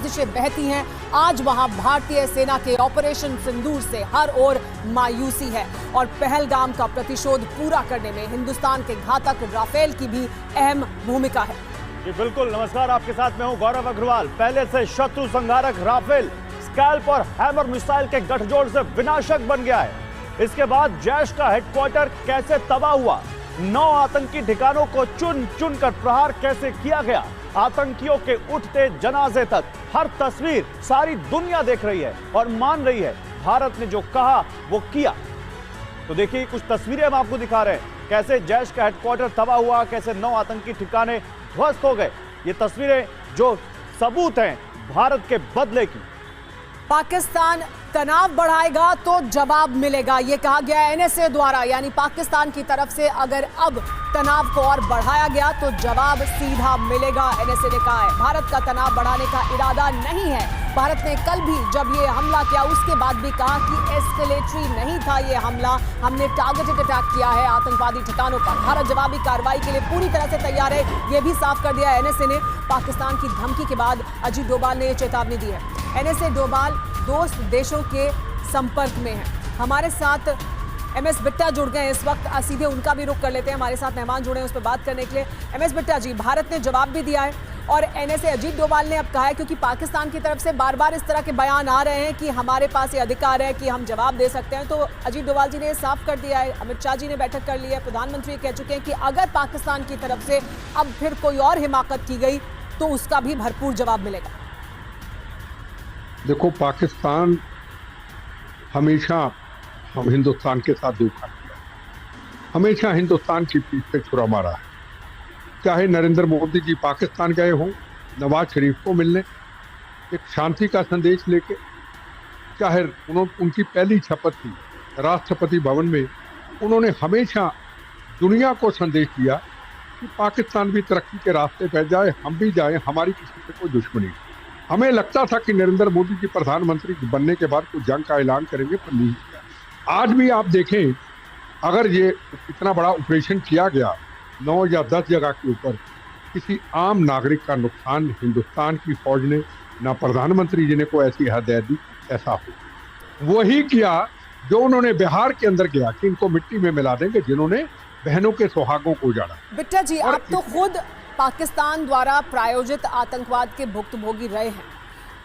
लफ्ज़िशें बहती हैं। आज वहां भारतीय सेना के ऑपरेशन सिंदूर से हर ओर मायूसी है और पहलगाम का प्रतिशोध पूरा करने में हिंदुस्तान के घातक राफेल की भी अहम भूमिका है। जी बिल्कुल, नमस्कार, आपके साथ मैं हूं गौरव अग्रवाल। पहले से शत्रु संहारक राफेल स्कैल्प और हैमर मिसाइल के गठजोड़ से विनाशक बन गया है। इसके बाद जैश का हेडक्वार्टर कैसे तबाह हुआ, 9 आतंकी ठिकानों को चुन चुन कर प्रहार कैसे किया गया, आतंकियों के उठते जनाजे तक हर तस्वीर सारी दुनिया देख रही है और मान रही है भारत ने जो कहा वो किया। तो देखिए कुछ तस्वीरें हम आपको दिखा रहे हैं, कैसे जैश का हेडक्वार्टर तबाह हुआ, कैसे 9 आतंकी ठिकाने ध्वस्त हो गए। ये तस्वीरें जो सबूत हैं भारत के बदले की। पाकिस्तान तनाव बढ़ाएगा तो जवाब मिलेगा, ये कहा गया एनएसए द्वारा। यानी पाकिस्तान की तरफ से अगर अब तनाव को और बढ़ाया गया तो जवाब सीधा मिलेगा, एनएसए ने कहा है। भारत का तनाव बढ़ाने का इरादा नहीं है। भारत ने कल भी जब ये हमला किया उसके बाद भी कहा कि एस्केलेटरी नहीं था ये हमला, हमने टारगेटेड अटैक किया है आतंकवादी ठिकानों पर। भारत जवाबी कार्रवाई के लिए पूरी तरह से तैयार है, ये भी साफ कर दिया एनएसए ने। पाकिस्तान की धमकी के बाद अजीत डोभाल ने ये चेतावनी दी है। एनएसए डोभाल दोस्त देशों के संपर्क में है। हमारे साथ एमएस बिट्टा जुड़ गए इस वक्त, सीधे उनका भी रुख कर लेते हैं। हमारे साथ मेहमान जुड़े हैं उस पर बात करने के लिए। एमएस बिट्टा जी, भारत ने जवाब भी दिया है और एनएसए अजीत डोभाल ने अब कहा है, क्योंकि पाकिस्तान की तरफ से बार बार इस तरह के बयान आ रहे हैं कि हमारे पास ये अधिकार है कि हम जवाब दे सकते हैं, तो अजीत डोभाल जी ने ये साफ कर दिया है। अमित शाह जी ने बैठक कर ली है, प्रधानमंत्री कह चुके हैं कि अगर पाकिस्तान की तरफ से अब फिर कोई और हिमाकत की गई तो उसका भी भरपूर जवाब मिलेगा। देखो, पाकिस्तान हमेशा हम हिंदुस्तान के साथ धोखा किया, हमेशा हिंदुस्तान की पीठ पे छुरा मारा है। चाहे नरेंद्र मोदी जी पाकिस्तान गए हों नवाज शरीफ को मिलने एक शांति का संदेश लेके, चाहे उनकी पहली शपथ थी राष्ट्रपति भवन में, उन्होंने हमेशा दुनिया को संदेश दिया कि पाकिस्तान भी तरक्की के रास्ते पर जाए, हम भी जाएं, हमारी किसी से कोई दुश्मनी नहीं। हमें लगता था कि नरेंद्र मोदी जी प्रधानमंत्री बनने के बाद कुछ जंग का ऐलान करेंगे, पर नहीं किया। आज भी आप देखें, अगर ये इतना बड़ा ऑपरेशन किया गया 9 या 10 जगह के ऊपर, किसी आम नागरिक का नुकसान हिंदुस्तान की फौज ने, ना प्रधानमंत्री जी ने को ऐसी हदायत दी ऐसा हो। वही किया जो उन्होंने बिहार के अंदर किया कि इनको मिट्टी में मिला देंगे, जिन्होंने बहनों के सुहागों को उजाड़ा। बिट्टा जी, आप तो खुद पाकिस्तान द्वारा प्रायोजित आतंकवाद के भुक्तभोगी रहे हैं।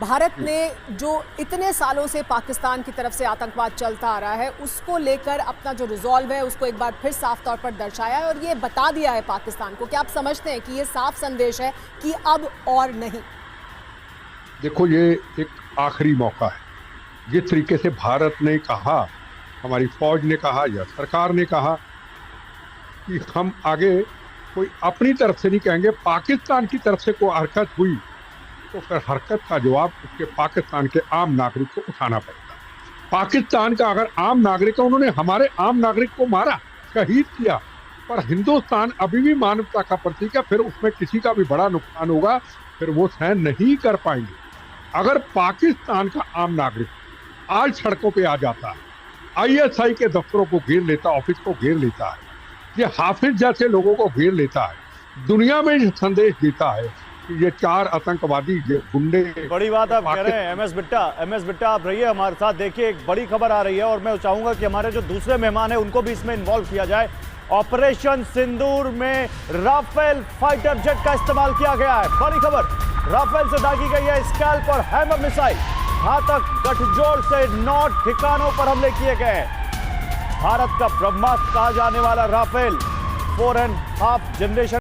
भारत ने जो इतने सालों से पाकिस्तान की तरफ से आतंकवाद चलता आ रहा है, उसको लेकर अपना जो रिजॉल्व है उसको एक बार फिर साफ तौर पर दर्शाया है और ये बता दिया है पाकिस्तान को। क्या आप समझते हैं कि ये साफ संदेश है कि अब और नहीं? देखो, ये एक आखिरी मौका है। जिस तरीके से भारत ने कहा, हमारी फौज ने कहा या सरकार ने कहा कि हम आगे कोई अपनी तरफ से नहीं कहेंगे, पाकिस्तान की तरफ से कोई हरकत हुई तो फिर हरकत का जवाब उसके पाकिस्तान के आम नागरिक को उठाना पड़ेगा। पाकिस्तान का अगर आम नागरिक है, उन्होंने हमारे आम नागरिक को मारा, शहीद किया, पर हिंदुस्तान अभी भी मानवता का प्रतीक है। फिर उसमें किसी का भी बड़ा नुकसान होगा, फिर वो सहन नहीं कर पाएंगे। अगर पाकिस्तान का आम नागरिक आज सड़कों पर आ जाता है, ISI के दफ्तरों को घेर लेता, ऑफिस को घेर लेता है, ये हाफिज जैसे लोगों को घेर लेता है, दुनिया में संदेश देता है कि ये 4 आतंकवादी गुंडे। बड़ी बात आप कह रहे हैं एमएस बिट्टा, आप रहिए हमारे साथ। देखिए, एक बड़ी खबर आ रही है और मैं चाहूंगा कि हमारे जो दूसरे मेहमान हैं उनको भी इसमें इन्वॉल्व किया जाए। ऑपरेशन सिंदूर में राफेल फाइटर जेट का इस्तेमाल किया गया है। बड़ी खबर, राफेल से दागी गई है स्कैल्प और हैमर मिसाइल। घातक गठजोड़ से 9 ठिकानों पर हमले किए गए हैं। भारत का ब्रह्मास्त्र कहा जाने वाला राफेल 4.5 जनरेशन